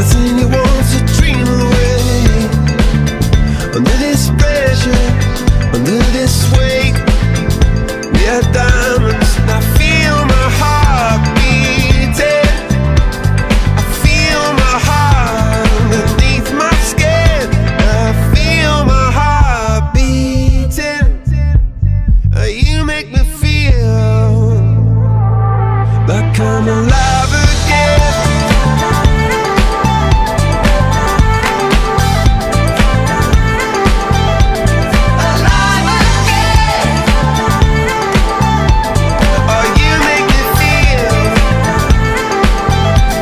Everything you want to dream away. Under this pressure, under this weight, we are diamonds. And I feel my heart beating. I feel my heart underneath my skin. I feel my heart beating. You make me feel like I'm alive again. Alive again. Oh, you make me feel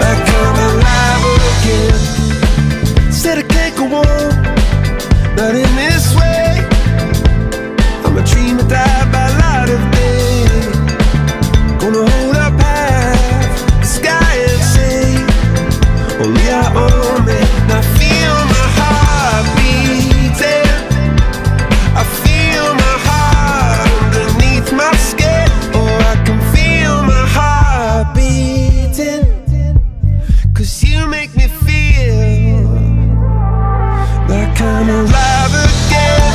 like I'm alive again. Said I can't go on, not in this way. I'm a dreamer, die by light of day. Gonna hold up half the sky and say, only I own it. And I feel my heart beating. I feel my heart underneath my skin. Oh, I can feel my heart beating. 'Cause you make me feel like I'm alive again.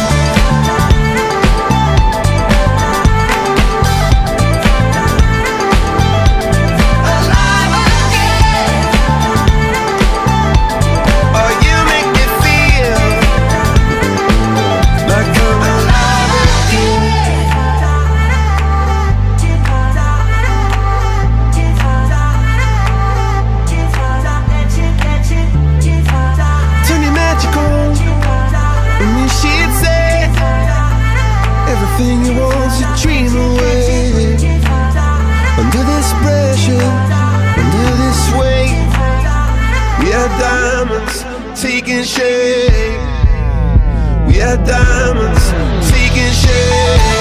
Everything you want to dream away. Under this pressure, under this weight, we are diamonds taking shape. We are diamonds taking shape.